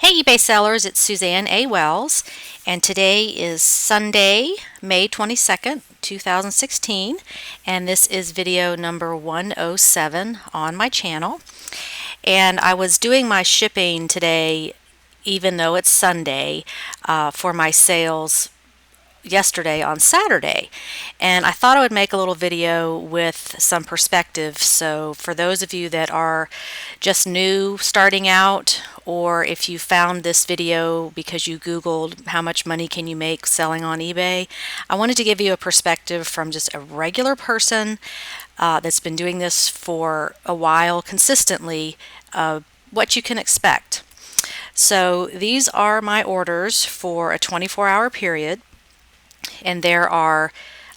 Hey eBay sellers, it's Suzanne A. Wells, and today is Sunday, May 22nd, 2016, and this is video number 107 on my channel. And I was doing my shipping today, even though it's Sunday, for my sales yesterday on Saturday, and I thought I would make a little video with some perspective. So for those of you that are just new starting out, or if you found this video because you Googled how much money can you make selling on eBay, I wanted to give you a perspective from just a regular person that's been doing this for a while consistently, what you can expect. So these are my orders for a 24-hour period. And there are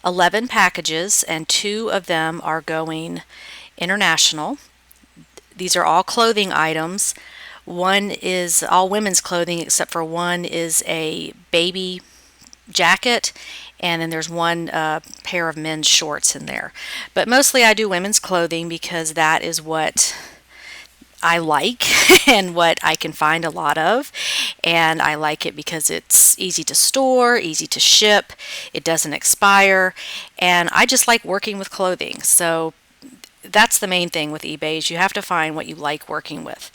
11 packages, and 2 of them are going international. These are all clothing items. One is all women's clothing, except for one is a baby jacket, and then there's one pair of men's shorts in there. But mostly I do women's clothing because that is what I like and what I can find a lot of, and I like it because it's easy to store, easy to ship, it doesn't expire, and I just like working with clothing. So that's the main thing with eBay, is you have to find what you like working with.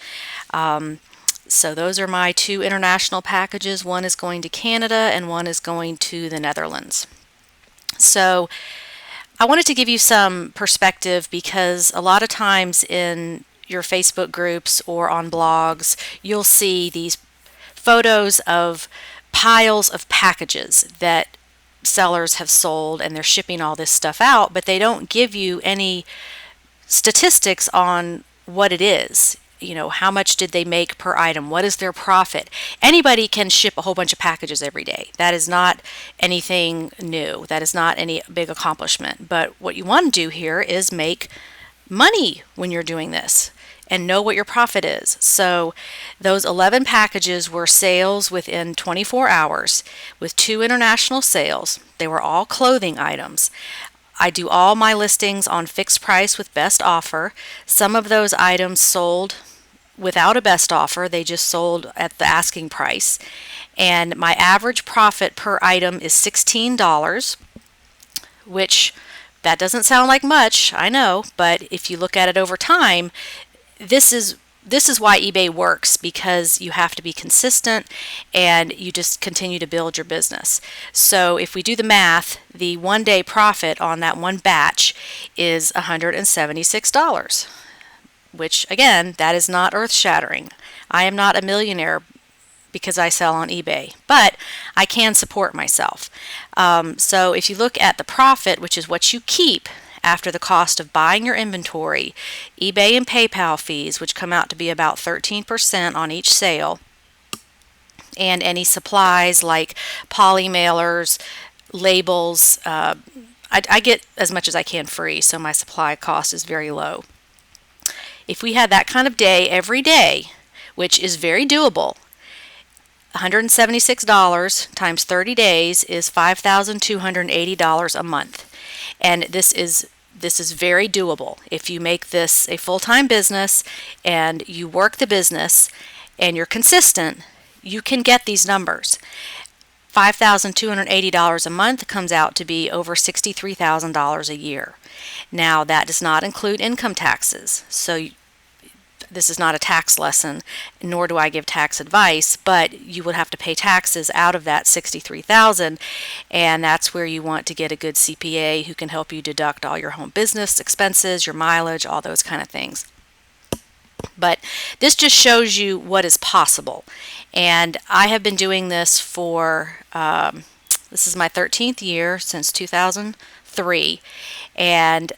So those are my 2 international packages. One is going to Canada and one is going to the Netherlands. So I wanted to give you some perspective because a lot of times in your Facebook groups or on blogs, you'll see these photos of piles of packages that sellers have sold, and they're shipping all this stuff out, but they don't give you any statistics on what it is. You know, how much did they make per item? What is their profit? Anybody can ship a whole bunch of packages every day. That is not anything new. That is not any big accomplishment. But what you want to do here is make money when you're doing this and know what your profit is. So those 11 packages were sales within 24 hours with 2 international sales. They were all clothing items. I do all my listings on fixed price with best offer. Some of those items sold without a best offer. They just sold at the asking price. And my average profit per item is $16, which that doesn't sound like much, I know, but if you look at it over time, this is why eBay works, because you have to be consistent and you just continue to build your business. So if we do the math, the one-day profit on that one batch is $176, which again, that is not earth-shattering. I am not a millionaire because I sell on eBay, but I can support myself. So if you look at the profit, which is what you keep after the cost of buying your inventory, eBay and PayPal fees, which come out to be about 13% on each sale, and any supplies like poly mailers, labels, I get as much as I can free, so my supply cost is very low. If we had that kind of day every day, which is very doable, $176 times 30 days is $5,280 a month. And this is very doable. If you make this a full-time business and you work the business and you're consistent, you can get these numbers. $5,280 a month comes out to be over $63,000 a year. Now that does not include income taxes. So this is not a tax lesson, nor do I give tax advice, but you would have to pay taxes out of that $63,000, and that's where you want to get a good CPA who can help you deduct all your home business expenses, your mileage, all those kind of things. But this just shows you what is possible, and I have been doing this for this is my 13th year, since 2003, and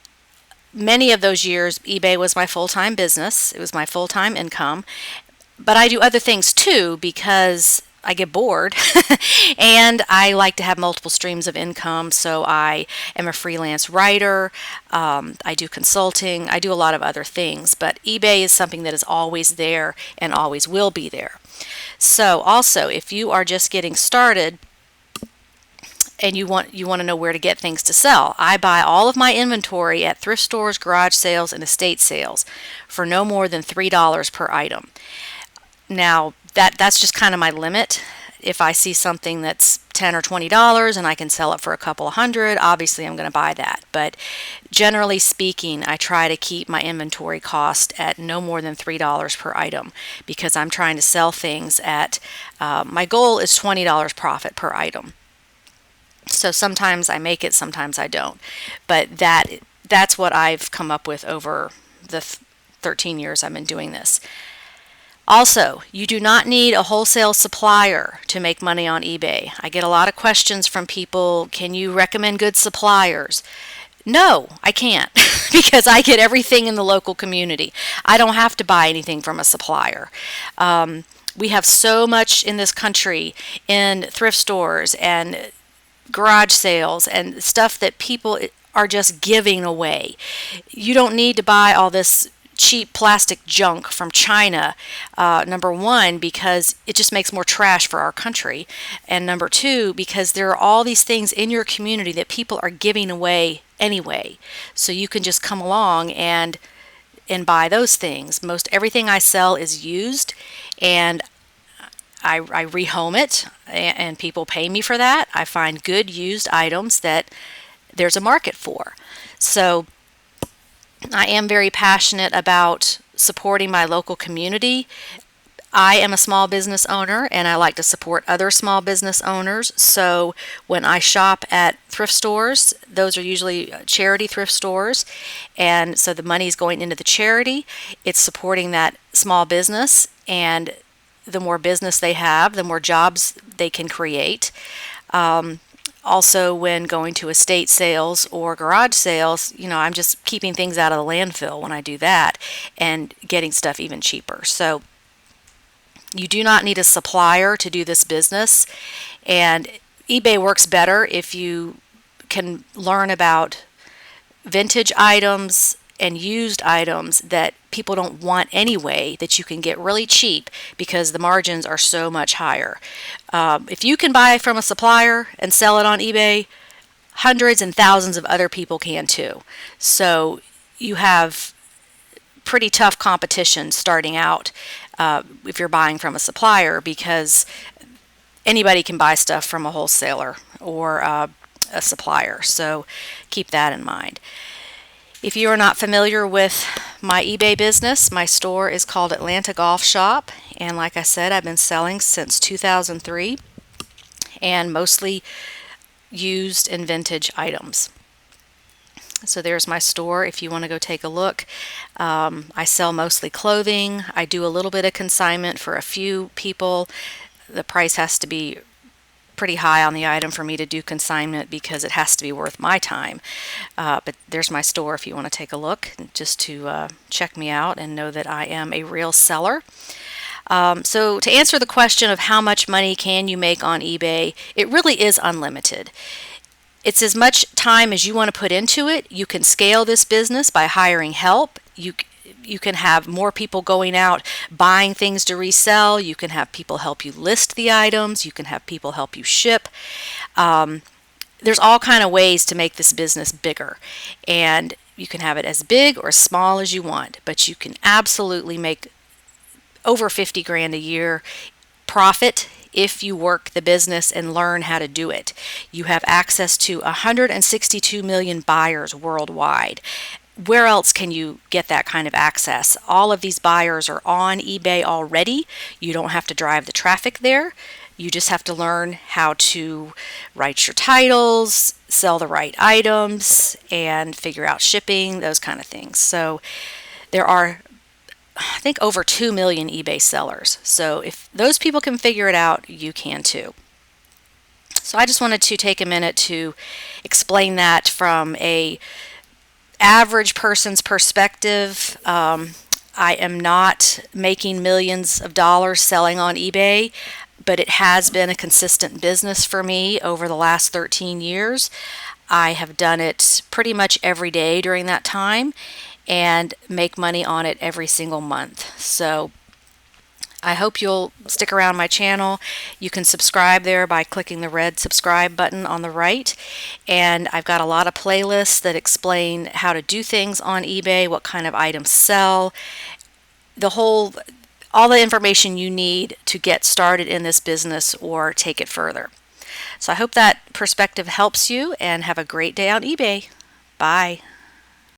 many of those years, eBay was my full-time business. It was my full-time income. But I do other things too because I get bored and I like to have multiple streams of income. So I am a freelance writer. I do consulting. I do a lot of other things. But eBay is something that is always there and always will be there. So also, if you are just getting started, and you want to know where to get things to sell, I buy all of my inventory at thrift stores, garage sales, and estate sales for no more than $3 per item. Now, that's just kind of my limit. If I see something that's $10 or $20 and I can sell it for a couple of hundred, obviously I'm going to buy that. But generally speaking, I try to keep my inventory cost at no more than $3 per item, because I'm trying to sell things at, my goal is $20 profit per item. So sometimes I make it, sometimes I don't. But that's what I've come up with over the 13 years I've been doing this. Also, you do not need a wholesale supplier to make money on eBay. I get a lot of questions from people, can you recommend good suppliers? No, I can't because I get everything in the local community. I don't have to buy anything from a supplier. We have so much in this country in thrift stores and garage sales and stuff that people are just giving away. You don't need to buy all this cheap plastic junk from China, number one, because it just makes more trash for our country, and number two, because there are all these things in your community that people are giving away anyway, so you can just come along and buy those things. Most everything I sell is used, and I rehome it, and people pay me for that. I find good used items that there's a market for. So I am very passionate about supporting my local community. I am a small business owner and I like to support other small business owners. So when I shop at thrift stores, those are usually charity thrift stores. And so the money is going into the charity. It's supporting that small business. And the more business they have, the more jobs they can create. Also, when going to estate sales or garage sales, I'm just keeping things out of the landfill when I do that and getting stuff even cheaper. So you do not need a supplier to do this business. And eBay works better if you can learn about vintage items and used items that people don't want anyway, that you can get really cheap because the margins are so much higher. If you can buy from a supplier and sell it on eBay, hundreds and thousands of other people can too. So you have pretty tough competition starting out if you're buying from a supplier, because anybody can buy stuff from a wholesaler or a supplier. So keep that in mind. If you are not familiar with my eBay business, my store is called Atlanta Golf Shop, and like I said, I've been selling since 2003 and mostly used and vintage items. So there's my store if you want to go take a look. I sell mostly clothing. I do a little bit of consignment for a few people. The price has to be pretty high on the item for me to do consignment because it has to be worth my time. But there's my store if you want to take a look, just to check me out and know that I am a real seller. So to answer the question of how much money can you make on eBay, it really is unlimited. It's as much time as you want to put into it. You can scale this business by hiring help. You can have more people going out buying things to resell. You can have people help you list the items. You can have people help you ship. There's all kind of ways to make this business bigger. And you can have it as big or as small as you want. But you can absolutely make over 50 grand a year profit if you work the business and learn how to do it. You have access to 162 million buyers worldwide. Where else can you get that kind of access? All of these buyers are on eBay already. You don't have to drive the traffic there. You just have to learn how to write your titles, sell the right items, and figure out shipping, those kind of things. So there are, I think, over 2 million eBay sellers. So if those people can figure it out, you can too. So I just wanted to take a minute to explain that from a average person's perspective. I am not making millions of dollars selling on eBay, but it has been a consistent business for me over the last 13 years. I have done it pretty much every day during that time and make money on it every single month. So I hope you'll stick around my channel. You can subscribe there by clicking the red subscribe button on the right. And I've got a lot of playlists that explain how to do things on eBay, what kind of items sell, all all the information you need to get started in this business or take it further. So I hope that perspective helps you, and have a great day on eBay. Bye.